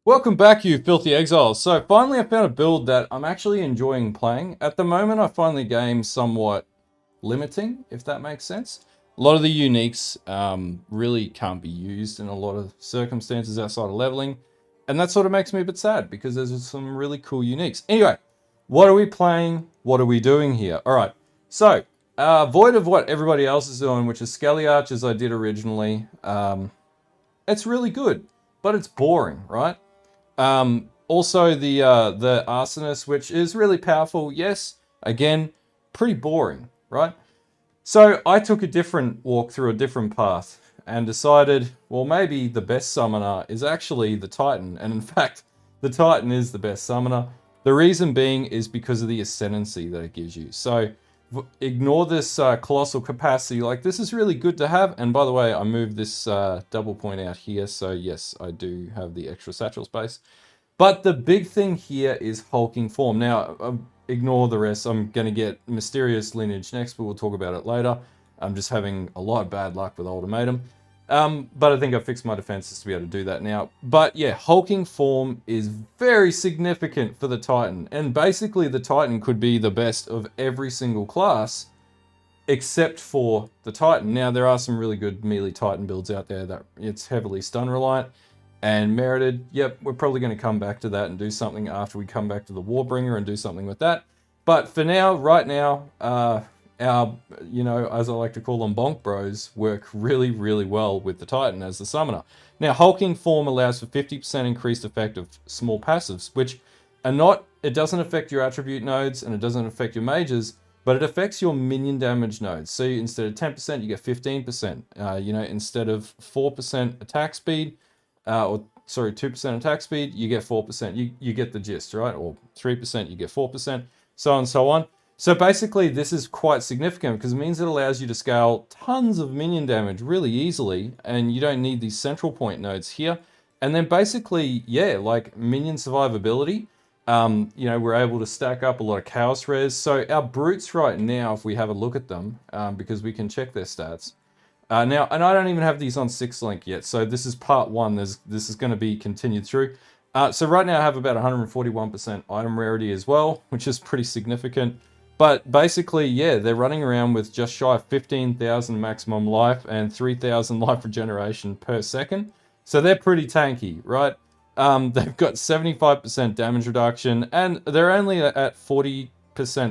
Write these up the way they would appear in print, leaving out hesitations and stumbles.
Welcome back, you filthy exiles. So finally I found a build that I'm actually enjoying playing. At the moment I find the game somewhat limiting, if that makes sense. A lot of the uniques really can't be used in a lot of circumstances outside of leveling. And that sort of makes me a bit sad because there's some really cool uniques. Anyway, what are we playing? What are we doing here? Alright, so void of what everybody else is doing, which is Skelly Arch as I did originally. It's really good, but it's boring, right? Also the Arsonist, which is really powerful, yes. Again, pretty boring, right? So I took a different walk through a different path and decided, well, maybe the best summoner is actually the Titan. And in fact, the Titan is the best summoner. The reason being is because of the Ascendancy that it gives you. So ignore this colossal capacity. Like, this is really good to have. And by the way, I moved this double point out here. So yes, I do have the extra satchel space. But the big thing here is hulking form. Now, ignore the rest. I'm going to get Mysterious Lineage next, but we'll talk about it later. I'm just having a lot of bad luck with Ultimatum. But I think I fixed my defenses to be able to do that now. But yeah, hulking form is very significant for the Titan. And basically the Titan could be the best of every single class, except for the Titan. Now, there are some really good melee Titan builds out there that it's heavily stun reliant and merited. Yep, we're probably going to come back to that and do something after we come back to the Warbringer and do something with that. But for now, right now, our, as I like to call them, bonk bros work really, really well with the Titan as the summoner. Now, hulking form allows for 50% increased effect of small passives, which are not, it doesn't affect your attribute nodes and it doesn't affect your mages, but it affects your minion damage nodes. So instead of 10%, you get 15%. Instead of 4% attack speed, 2% attack speed, you get 4%. You get the gist, right? Or 3%, you get 4%, so on and so on. So basically, this is quite significant because it means it allows you to scale tons of minion damage really easily, and you don't need these central point nodes here. And then basically, yeah, like minion survivability, we're able to stack up a lot of chaos res. So our brutes right now, if we have a look at them, because we can check their stats, now, and I don't even have these on 6 link yet, so this is part 1. This is going to be continued through. So right now I have about 141% item rarity as well, which is pretty significant. But basically, yeah, they're running around with just shy of 15,000 maximum life and 3,000 life regeneration per second. So they're pretty tanky, right? They've got 75% damage reduction, and they're only at 40%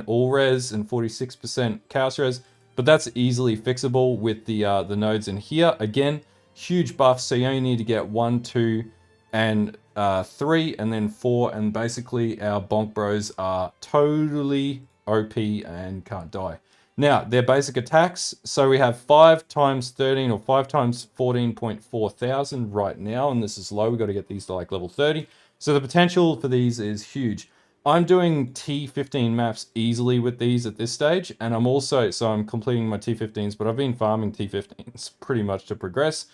all res and 46% chaos res. But that's easily fixable with the nodes in here. Again, huge buffs, so you only need to get 1, 2, and 3, and then 4, and basically our bonk bros are totally OP and can't die. Now, their basic attacks, so we have 5 times 13 or 5 times 14.4 thousand right now, and this is low. We've got to get these to like level 30. So the potential for these is huge. I'm doing T15 maps easily with these at this stage, and I'm completing my T15s, but I've been farming T15s pretty much to progress,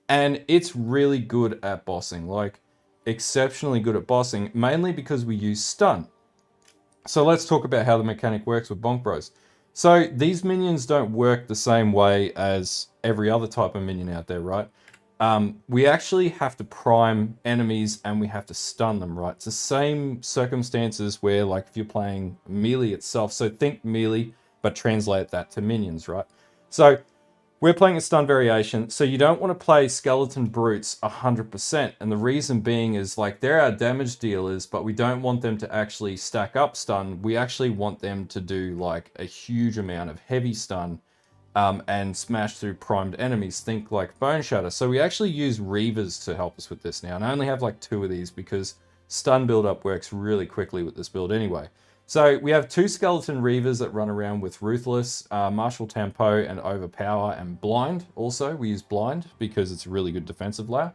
and it's really good at bossing, like exceptionally good at bossing, mainly because we use stun. So let's talk about how the mechanic works with bonk bros. So these minions don't work the same way as every other type of minion out there, right? We actually have to prime enemies and we have to stun them, right? It's the same circumstances where, like, if you're playing melee itself, so think melee, but translate that to minions, right? So we're playing a stun variation, so you don't want to play skeleton brutes 100%, and the reason being is, like, they're our damage dealers, but we don't want them to actually stack up stun. We actually want them to do, like, a huge amount of heavy stun, and smash through primed enemies. Think like Bone Shatter. So we actually use Reavers to help us with this now. And I only have like 2 of these because stun build-up works really quickly with this build anyway. So we have 2 Skeleton Reavers that run around with Ruthless, Martial Tempo, and Overpower, and Blind. Also, we use Blind because it's a really good defensive layer.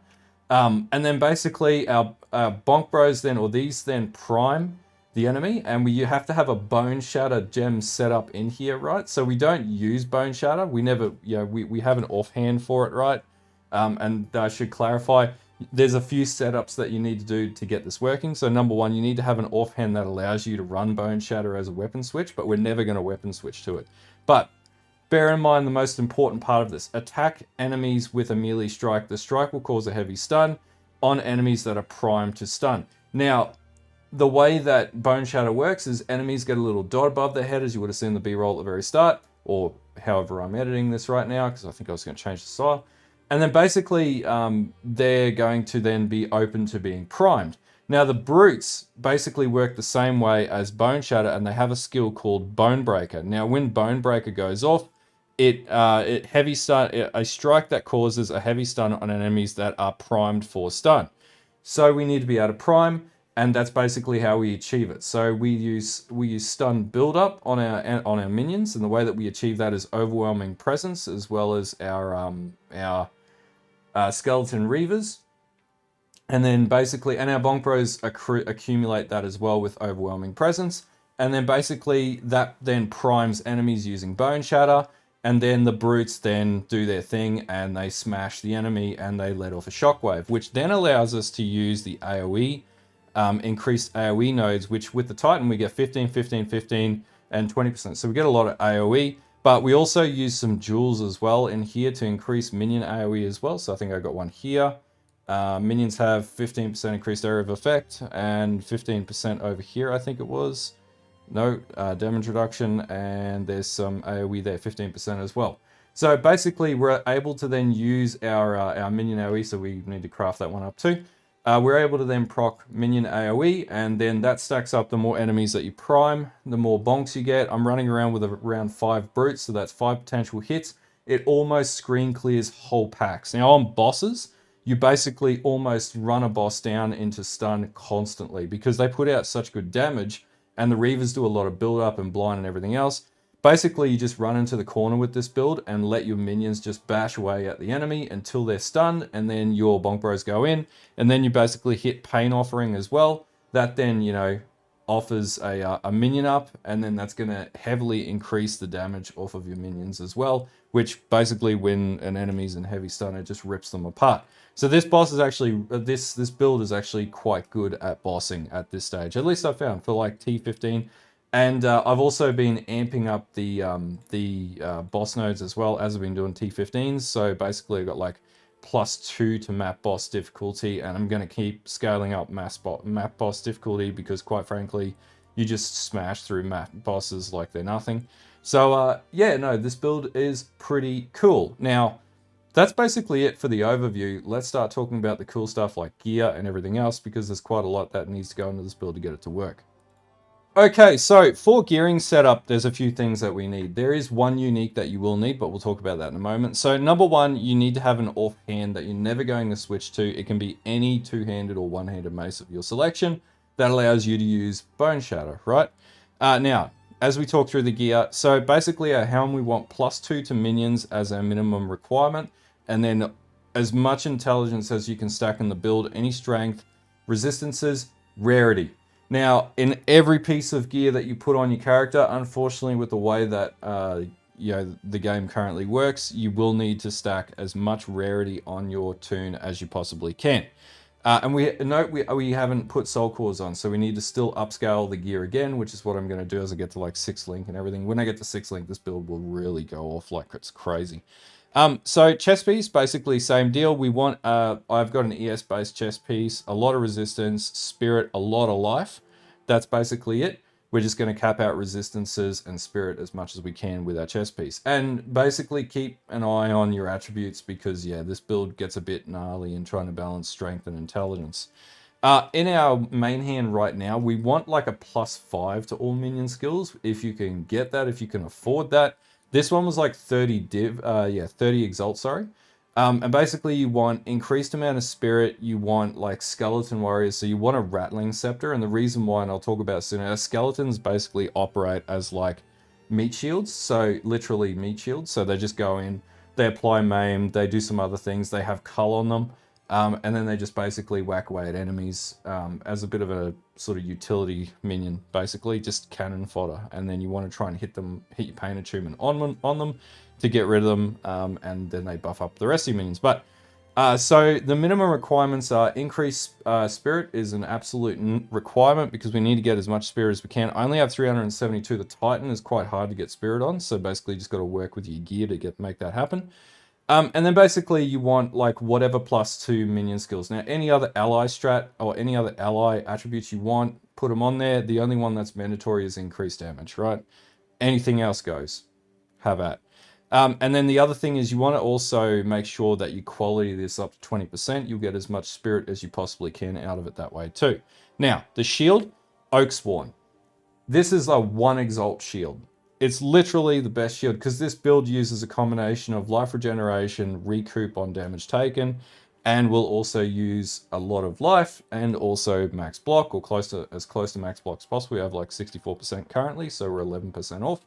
And then basically our Bonk Bros then, or these then, prime the enemy, and you have to have a Bone Shatter gem set up in here, right? So we don't use Bone Shatter. We never, we have an offhand for it, right? And I should clarify, there's a few setups that you need to do to get this working. So number 1, you need to have an offhand that allows you to run Bone Shatter as a weapon switch, but we're never going to weapon switch to it. But bear in mind the most important part of this: attack enemies with a melee strike. The strike will cause a heavy stun. on enemies that are primed to stun. Now, the way that Bone Shatter works is enemies get a little dot above their head, as you would have seen in the B-roll at the very start, or however I'm editing this right now, because I think I was going to change the style. And then basically, they're going to then be open to being primed. Now, the brutes basically work the same way as Bone Shatter, and they have a skill called Bone Breaker. Now, when Bone Breaker goes off, it heavy stun, a strike that causes a heavy stun on enemies that are primed for stun. So we need to be able to prime, and that's basically how we achieve it. So we use stun build up on our minions, and the way that we achieve that is overwhelming presence, as well as our skeleton reavers. And then basically, and our bonk bros accumulate that as well with overwhelming presence. And then basically that then primes enemies using Bone Shatter. And then the brutes then do their thing and they smash the enemy and they let off a shockwave, which then allows us to use the AoE, increased AoE nodes, which with the Titan we get 15, 15, 15, and 20%. So we get a lot of AoE, but we also use some jewels as well in here to increase minion AoE as well. So I think I got one here. Minions have 15% increased area of effect and 15% over here, I think it was. No, damage reduction, and there's some AoE there, 15% as well. So basically, we're able to then use our minion AoE, so we need to craft that one up too. We're able to then proc minion AoE, and then that stacks up the more enemies that you prime, the more bonks you get. I'm running around with around 5 brutes, so that's 5 potential hits. It almost screen clears whole packs. Now on bosses, you basically almost run a boss down into stun constantly because they put out such good damage. And the Reavers do a lot of build up and blind and everything else. Basically, you just run into the corner with this build and let your minions just bash away at the enemy until they're stunned, and then your bonk bros go in, and then you basically hit Pain Offering as well. That then, you know, offers a minion up, and then that's going to heavily increase the damage off of your minions as well, which basically when an enemy's in heavy stun, it just rips them apart. So this boss is actually, this build is actually quite good at bossing at this stage. At least I found for like T15. And I've also been amping up the boss nodes as well as I've been doing T15s. So basically I've got like +2 to map boss difficulty, and I'm going to keep scaling up map boss difficulty because quite frankly, you just smash through map bosses like they're nothing. So yeah, no, this build is pretty cool. Now, that's basically it for the overview. Let's start talking about the cool stuff like gear and everything else, because there's quite a lot that needs to go into this build to get it to work. Okay, so for gearing setup, there's a few things that we need. There is one unique that you will need, but we'll talk about that in a moment. So number one, you need to have an offhand that you're never going to switch to. It can be any two-handed or one-handed mace of your selection. That allows you to use Bone Shatter, right? Now, as we talk through the gear, so basically our helm, we want +2 to minions as our minimum requirement, and then as much intelligence as you can stack in the build, any strength, resistances, rarity. Now, in every piece of gear that you put on your character, unfortunately with the way that you know, the game currently works, you will need to stack as much rarity on your toon as you possibly can. And we haven't put soul cores on, so we need to still upscale the gear again, which is what I'm going to do as I get to like 6 link and everything. When I get to 6 link, this build will really go off like it's crazy. So chest piece, basically same deal. We want, I've got an ES based chest piece, a lot of resistance, spirit, a lot of life. That's basically it. We're just going to cap out resistances and spirit as much as we can with our chest piece. And basically keep an eye on your attributes because, yeah, this build gets a bit gnarly in trying to balance strength and intelligence. In our main hand right now, we want like a +5 to all minion skills. If you can get that, if you can afford that. This one was like 30 30 exalt, sorry. And basically you want increased amount of spirit, you want like skeleton warriors, so you want a rattling scepter, and the reason why, and I'll talk about it soon, our skeletons basically operate as like meat shields, so literally meat shields, so they just go in, they apply maim, they do some other things, they have cull on them, and then they just basically whack away at enemies as a bit of a sort of utility minion, basically, just cannon fodder. And then you want to try and hit your pain attunement on them to get rid of them, and then they buff up the rest of your minions. But so the minimum requirements are increased spirit is an absolute requirement because we need to get as much spirit as we can. I only have 372. The Titan is quite hard to get spirit on, so basically you just got to work with your gear to make that happen. And then basically you want like whatever +2 minion skills. Now any other ally strat or any other ally attributes you want, put them on there. The only one that's mandatory is increased damage, right? Anything else goes. Have at. And then the other thing is you want to also make sure that you quality this up to 20%. You'll get as much spirit as you possibly can out of it that way too. Now, the shield, Oak Spawn. This is a 1 Exalt shield. It's literally the best shield because this build uses a combination of life regeneration, recoup on damage taken, and will also use a lot of life and also max block, or as close to max block as possible. We have like 64% currently, so we're 11% off.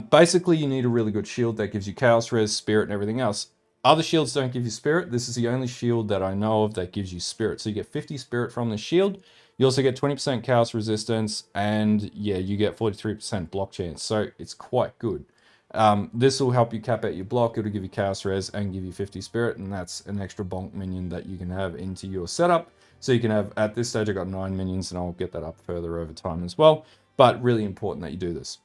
Basically, you need a really good shield that gives you Chaos Res, Spirit, and everything else. Other shields don't give you Spirit. This is the only shield that I know of that gives you Spirit. So you get 50 Spirit from the shield. You also get 20% Chaos Resistance, and yeah, you get 43% block chance. So it's quite good. This will help you cap out your block. It'll give you Chaos Res and give you 50 Spirit, and that's an extra bonk minion that you can have into your setup. So you can have, at this stage, I got 9 minions, and I'll get that up further over time as well. But really important that you do this.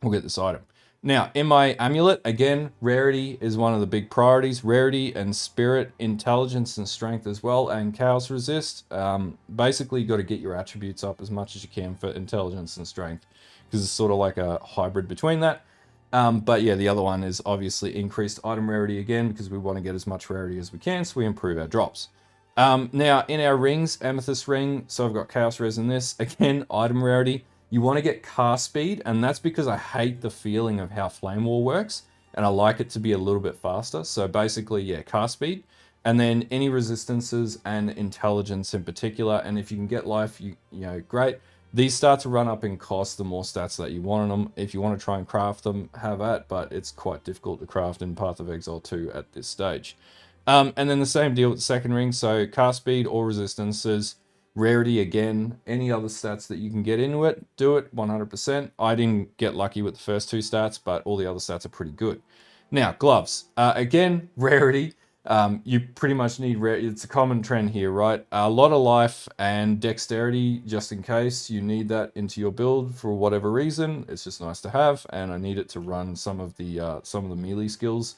We'll get this item. Now, in my amulet, again, rarity is one of the big priorities. Rarity and spirit, intelligence and strength as well, and chaos resist. Basically, you got to get your attributes up as much as you can for intelligence and strength, because it's sort of like a hybrid between that. But yeah, the other one is obviously increased item rarity again, because we want to get as much rarity as we can, so we improve our drops. Now, in our rings, amethyst ring, so I've got chaos res in this. Again, item rarity. You want to get cast speed, and that's because I hate the feeling of how Flame War works, and I like it to be a little bit faster. So basically, yeah, cast speed, and then any resistances and intelligence in particular. And if you can get life, you know, great. These start to run up in cost the more stats that you want on them. If you want to try and craft them, have at, but it's quite difficult to craft in Path of Exile 2 at this stage. And then the same deal with the second ring, so cast speed or resistances. Rarity again, any other stats that you can get into it, do it 100%. I didn't get lucky with the first 2 stats, but all the other stats are pretty good. Now, gloves. Again, rarity. You pretty much need rarity. It's a common trend here, right? A lot of life and dexterity, just in case you need that into your build for whatever reason. It's just nice to have, and I need it to run some of the melee skills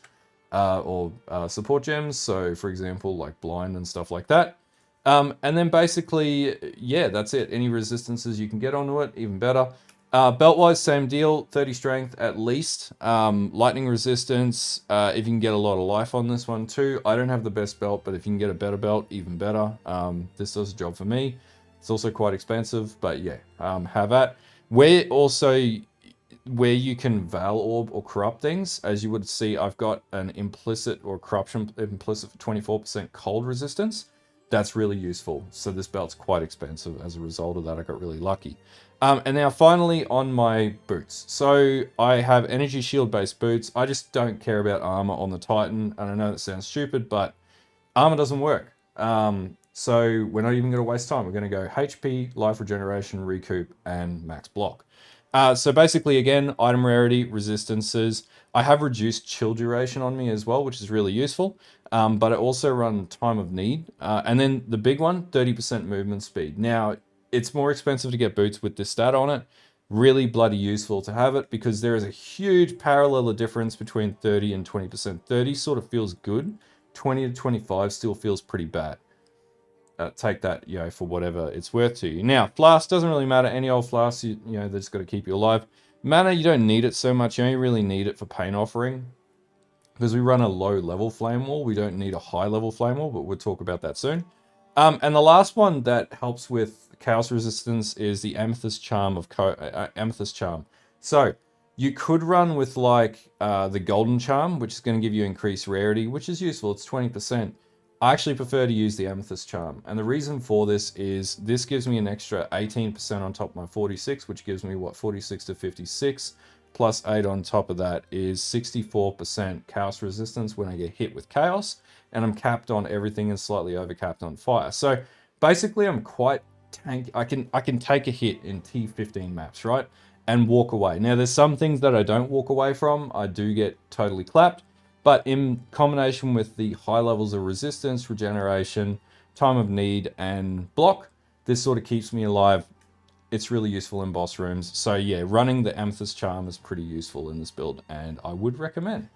or support gems. So, for example, like blind and stuff like that. And then basically, yeah, that's it. Any resistances you can get onto it, even better. Belt-wise, same deal. 30 strength at least. Lightning resistance, if you can get a lot of life on this one too. I don't have the best belt, but if you can get a better belt, even better. This does a job for me. It's also quite expensive, but yeah, have at. Where you can Veil Orb or corrupt things, as you would see, I've got an implicit or corruption implicit for 24% cold resistance. That's really useful. So this belt's quite expensive as a result of that. I got really lucky. And now finally on my boots. So I have energy shield based boots. I just don't care about armor on the Titan. And I know that sounds stupid, but armor doesn't work. So we're not even going to waste time. We're going to go HP, life regeneration, recoup, and max block. So basically, again, item rarity, resistances. I have reduced chill duration on me as well, which is really useful. But I also run time of need. And then the big one, 30% movement speed. Now, it's more expensive to get boots with this stat on it. Really bloody useful to have it because there is a huge parallel difference between 30 and 20%. 30 sort of feels good. 20 to 25 still feels pretty bad. Take that, you know, for whatever it's worth to you. Now, flask doesn't really matter. Any old flask, you know, they just got to keep you alive. Mana, you don't need it so much. You only really need it for pain offering. Because we run a low level flame wall, we don't need a high level flame wall, but we'll talk about that soon. And the last one that helps with chaos resistance is the Amethyst Charm of Amethyst Charm. So you could run with like the Golden Charm, which is going to give you increased rarity, which is useful. It's 20%. I actually prefer to use the Amethyst Charm. And the reason for this is this gives me an extra 18% on top of my 46, which gives me, what, 46 to 56. Plus 8 on top of that is 64% chaos resistance when I get hit with chaos. And I'm capped on everything and slightly overcapped on fire. So basically I'm quite tanky. I can take a hit in T15 maps, right? And walk away. Now there's some things that I don't walk away from. I do get totally clapped. But in combination with the high levels of resistance, regeneration, time of need, and block, this sort of keeps me alive. It's really useful in boss rooms. So yeah, running the Amethyst Charm is pretty useful in this build, and I would recommend.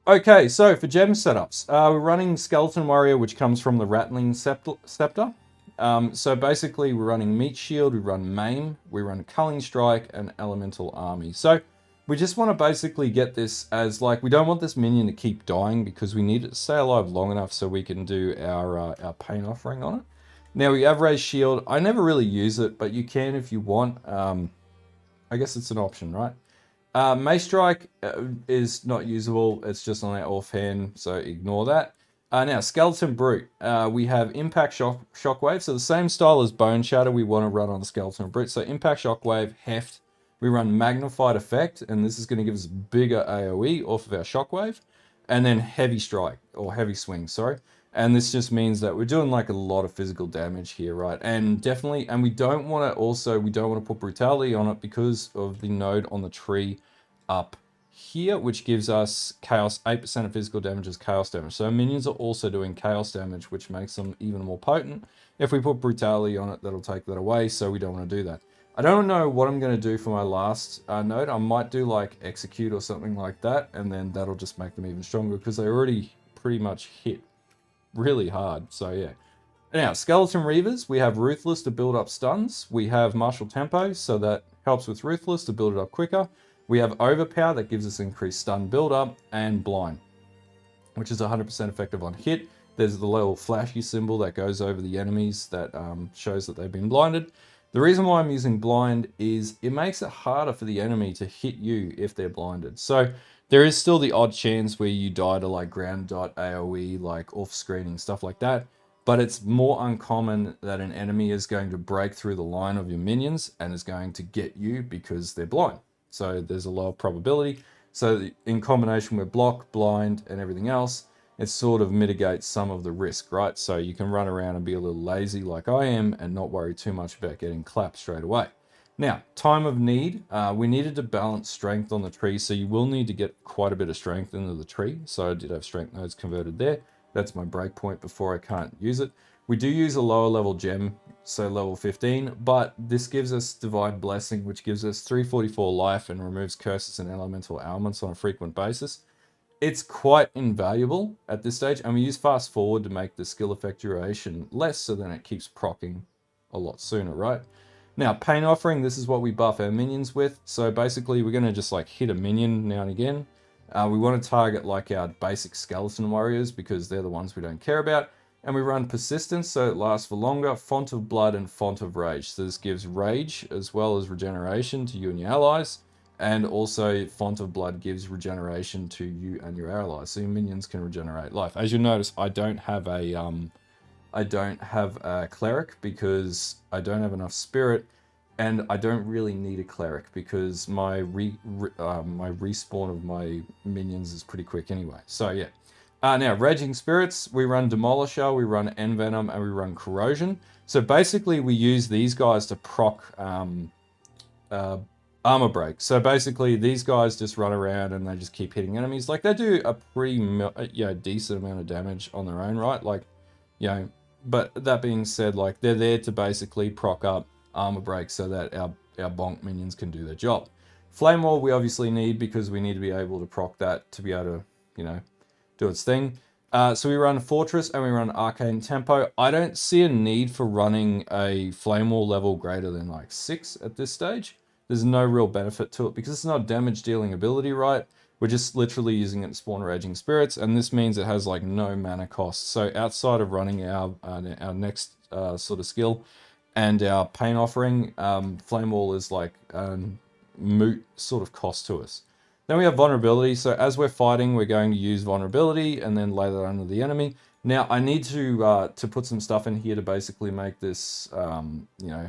Okay, so for gem setups, we're running Skeleton Warrior, which comes from the Rattling Scepter. So basically, we're running Meat Shield, we run Maim, we run Culling Strike, and Elemental Army. So we just want to basically get this as like, we don't want this minion to keep dying because we need it to stay alive long enough so we can do our Pain Offering on it. Now we have Raised Shield. I never really use it, but you can if you want. I guess it's an option, right? Mace Strike is not usable. It's just on our offhand, so ignore that. Now, Skeleton Brute. We have Impact Shockwave. So the same style as Bone Shatter we want to run on the Skeleton Brute. So Impact Shockwave, Heft. We run Magnified Effect, and this is going to give us bigger AoE off of our Shockwave. And then Heavy Strike, or Heavy Swing, sorry. And this just means that we're doing like a lot of physical damage here, right? And definitely, and we don't want to put Brutality on it because of the node on the tree up here, which gives us Chaos, 8% of physical damage is Chaos damage. So minions are also doing Chaos damage, which makes them even more potent. If we put Brutality on it, that'll take that away, so we don't want to do that. I don't know what I'm going to do for my last node. I might do like Execute or something like that, and then that'll just make them even stronger because they already pretty much hit really hard. So yeah. Now, Skeleton Reavers, we have Ruthless to build up stuns. We have Martial Tempo, so that helps with Ruthless to build it up quicker. We have Overpower, that gives us increased stun build up, and Blind, which is 100% effective on hit. There's the little flashy symbol that goes over the enemies that shows that they've been blinded. The reason why I'm using Blind is it makes it harder for the enemy to hit you if they're blinded. So there is still the odd chance where you die to like ground dot AoE, like off screening, stuff like that. But it's more uncommon that an enemy is going to break through the line of your minions and is going to get you because they're blind. So there's a lower probability. So in combination with block, blind, and everything else, it sort of mitigates some of the risk, right? So you can run around and be a little lazy like I am and not worry too much about getting clapped straight away. Now, time of need, we needed to balance strength on the tree, so you will need to get quite a bit of strength into the tree. So I did have strength nodes converted there. That's my breakpoint before I can't use it. We do use a lower level gem, so level 15, but this gives us Divine Blessing, which gives us 344 life and removes curses and elemental ailments on a frequent basis. It's quite invaluable at this stage, and we use Fast Forward to make the skill effect duration less, so then it keeps proccing a lot sooner, right? Now, Pain Offering, this is what we buff our minions with. So basically, we're going to just like hit a minion now and again. We want to target like our basic Skeleton Warriors because they're the ones we don't care about. And we run Persistence, so it lasts for longer, Font of Blood, and Font of Rage. So this gives Rage as well as Regeneration to you and your allies. And also, Font of Blood gives Regeneration to you and your allies. So your minions can regenerate life. As you'll notice, I don't have a cleric because I don't have enough spirit, and I don't really need a cleric because my respawn of my minions is pretty quick anyway. So yeah. Now, Raging Spirits, we run Demolisher, we run Envenom, and we run Corrosion. So basically, we use these guys to proc armor break. So basically, these guys just run around and they just keep hitting enemies. Like, they do a pretty decent amount of damage on their own, right? Like, but that being said, like, they're there to basically proc up armor break so that our bonk minions can do their job. Flame Wall we obviously need because we need to be able to proc that to be able to, do its thing. So we run Fortress and we run Arcane Tempo. I don't see a need for running a Flame Wall level greater than like 6 at this stage. There's no real benefit to it because it's not a damage dealing ability, right? We're just literally using it to spawn Raging Spirits, and this means it has like no mana cost. So outside of running our next sort of skill and our Pain Offering, Flame Wall is like moot sort of cost to us. Then we have Vulnerability. So as we're fighting, we're going to use Vulnerability and then lay that under the enemy. Now, I need to put some stuff in here to basically make this, a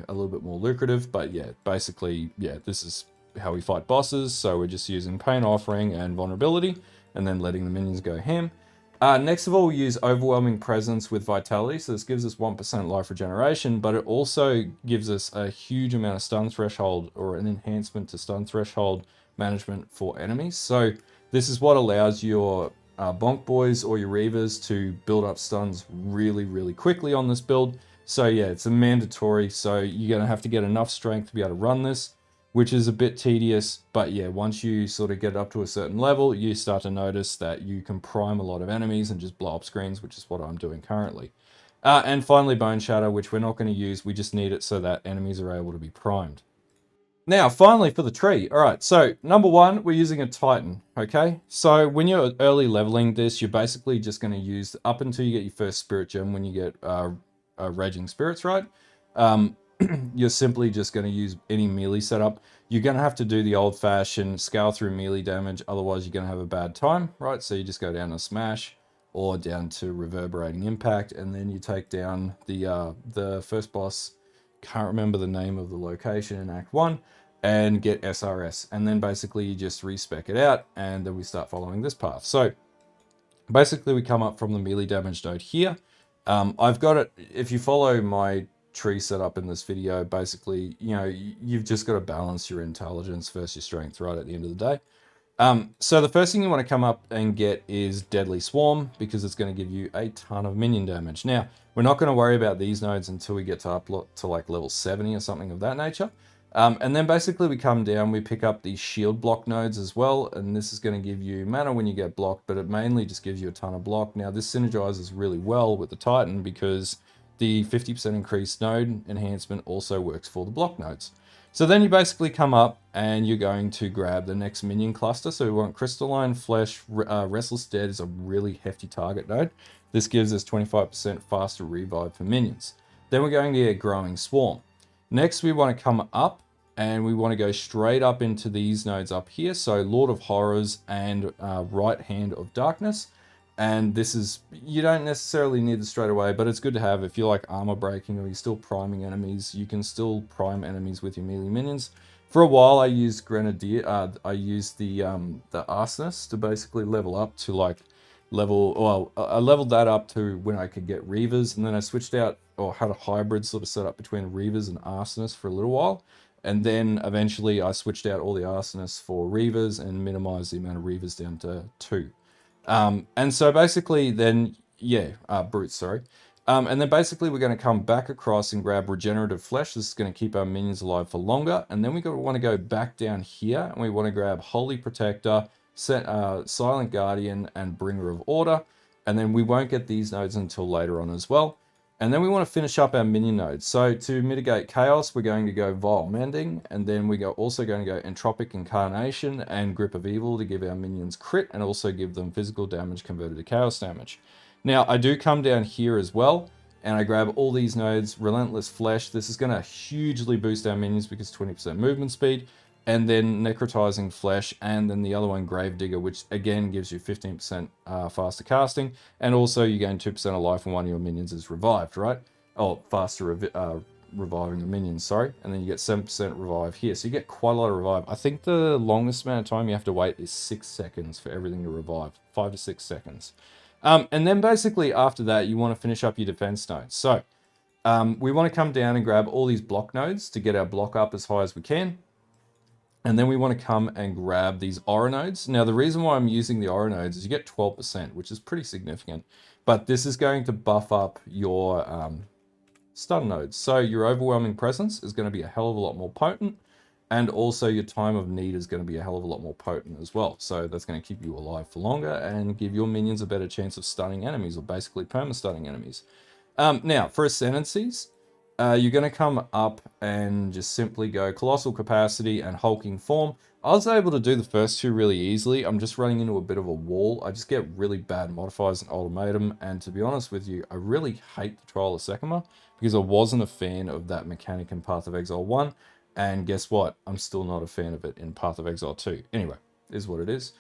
little bit more lucrative. But yeah, basically, yeah, this is how we fight bosses. So we're just using Pain Offering and Vulnerability and then letting the minions go ham. Next of all, we use Overwhelming Presence with Vitality. So this gives us 1% life regeneration, but it also gives us a huge amount of stun threshold or an enhancement to stun threshold management for enemies. So this is what allows your bonk boys or your reavers to build up stuns really, really quickly on this build. So yeah, it's a mandatory. So you're going to have to get enough strength to be able to run this. which is a bit tedious. But yeah, once you sort of get up to a certain level, you start to notice that you can prime a lot of enemies and just blow up screens, which is what I'm doing currently. And finally, Bone Shatter, which we're not going to use. We just need it so that enemies are able to be primed. Now, finally, for the tree. All right, so number one, we're using a Titan, okay? So when you're early leveling this, you're basically just going to use, up until you get your first Spirit Gem, when you get Raging Spirits, right? You're simply just going to use any melee setup. You're going to have to do the old-fashioned scale through melee damage, otherwise you're going to have a bad time, right? So you just go down to Smash, or down to Reverberating Impact, and then you take down the first boss, can't remember the name of the location in Act 1, and get SRS. And then basically you just respec it out, and then we start following this path. So basically we come up from the melee damage node here. I've got it, if you follow my tree setup in this video, basically, you know, you've just got to balance your intelligence versus your strength right at the end of the day. So the first thing you want to come up and get is Deadly Swarm, because it's going to give you a ton of minion damage. Now, we're not going to worry about these nodes until we get to up to like level 70 or something of that nature. And then basically we come down, we pick up the shield block nodes as well, and this is going to give you mana when you get blocked, but it mainly just gives you a ton of block. Now, this synergizes really well with the Titan because the 50% increased node enhancement also works for the block nodes. So then you basically come up and you're going to grab the next minion cluster. So we want Crystalline Flesh. Restless Dead is a really hefty target node. This gives us 25% faster revive for minions. Then we're going to get Growing Swarm. Next, we want to come up and we want to go straight up into these nodes up here. So Lord of Horrors and Right Hand of Darkness. And this is, you don't necessarily need this straight away, but it's good to have if you're like armor breaking or you're still priming enemies. You can still prime enemies with your melee minions. For a while, I used Grenadier. I used the Arsonist to basically level up to like I leveled that up to when I could get Reavers, and then I switched out or had a hybrid sort of set up between Reavers and Arsonists for a little while. And then eventually I switched out all the Arsonists for Reavers and minimized the amount of Reavers down to 2. And so basically then, brutes, sorry. And then basically we're going to come back across and grab Regenerative Flesh. This is going to keep our minions alive for longer. And then we want to go back down here and we want to grab Holy Protector, Silent Guardian, and Bringer of Order. And then we won't get these nodes until later on as well. And then we want to finish up our minion nodes. So to mitigate chaos, we're going to go Vile Mending, and then we also going to go Entropic Incarnation and Grip of Evil to give our minions crit and also give them physical damage converted to chaos damage. Now, I do come down here as well, and I grab all these nodes, Relentless Flesh. This is going to hugely boost our minions because 20% movement speed, and then Necrotizing Flesh, and then the other one, Gravedigger, which again gives you 15% faster casting, and also you gain 2% of life when one of your minions is revived, right? Oh, faster reviving the minions, sorry. And then you get 7% revive here. So you get quite a lot of revive. I think the longest amount of time you have to wait is 6 seconds for everything to revive. 5 to 6 seconds. And then basically after that, you want to finish up your defense nodes. So we want to come down and grab all these block nodes to get our block up as high as we can. And then we want to come and grab these aura nodes. Now, the reason why I'm using the aura nodes is you get 12%, which is pretty significant. But this is going to buff up your stun nodes. So your Overwhelming Presence is going to be a hell of a lot more potent. And also your Time of Need is going to be a hell of a lot more potent as well. So that's going to keep you alive for longer and give your minions a better chance of stunning enemies, or basically perma-stunning enemies. Now, for Ascendancies, you're going to come up and just simply go Colossal Capacity and Hulking Form. I was able to do the first two really easily. I'm just running into a bit of a wall. I just get really bad modifiers in Ultimatum, and to be honest with you, I really hate the Trial of Sekima because I wasn't a fan of that mechanic in Path of Exile 1, and guess what? I'm still not a fan of it in Path of Exile 2. Anyway, is what it is.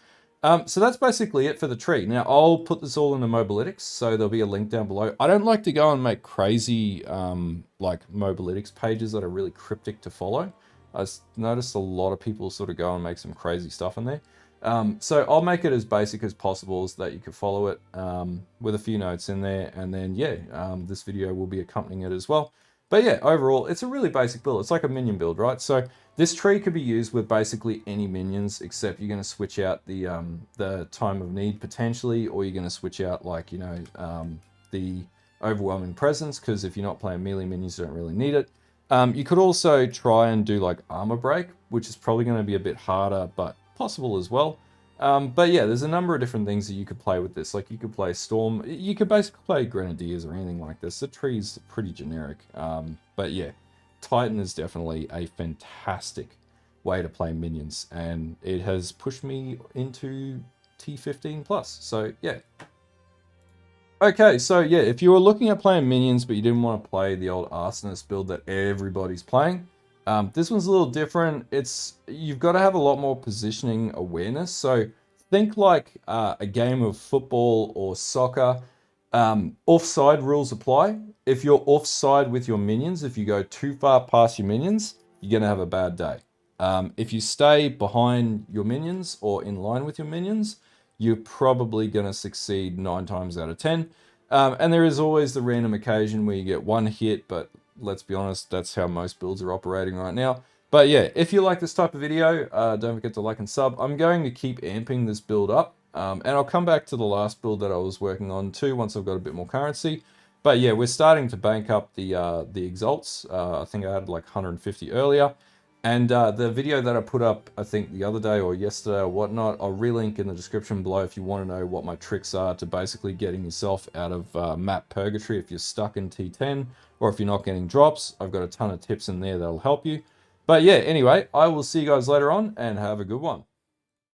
So that's basically it for the tree. Now, I'll put this all into Mobalytics, so there'll be a link down below. I don't like to go and make crazy, like, Mobalytics pages that are really cryptic to follow. I noticed a lot of people sort of go and make some crazy stuff in there. So I'll make it as basic as possible so that you can follow it with a few notes in there. And then, this video will be accompanying it as well. But yeah, overall, it's a really basic build. It's like a minion build, right? So this tree could be used with basically any minions, except you're going to switch out the Time of Need potentially, or you're going to switch out, like, the Overwhelming Presence, because if you're not playing melee minions, you don't really need it. You could also try and do like armor break, which is probably going to be a bit harder, but possible as well. But yeah, there's a number of different things that you could play with this. Like you could play Storm, you could basically play Grenadiers or anything like this. The tree's pretty generic. But yeah, Titan is definitely a fantastic way to play minions, and it has pushed me into T15 plus. So yeah. Okay, so yeah, if you were looking at playing minions but you didn't want to play the old Arsonist build that everybody's playing, this one's a little different. You've got to have a lot more positioning awareness. So think like a game of football or soccer. Offside rules apply. If you're offside with your minions, if you go too far past your minions, you're going to have a bad day. If you stay behind your minions or in line with your minions, you're probably going to succeed 9 times out of 10. And there is always the random occasion where you get one hit, but let's be honest, that's how most builds are operating right now. But yeah, if you like this type of video, don't forget to like and sub. I'm going to keep amping this build up, and I'll come back to the last build that I was working on too once I've got a bit more currency. But yeah, we're starting to bank up the exalts. I think I had like 150 earlier. And the video that I put up, I think the other day or yesterday or whatnot, I'll relink in the description below if you want to know what my tricks are to basically getting yourself out of map purgatory if you're stuck in T10 or if you're not getting drops. I've got a ton of tips in there that'll help you. But yeah, anyway, I will see you guys later on and have a good one.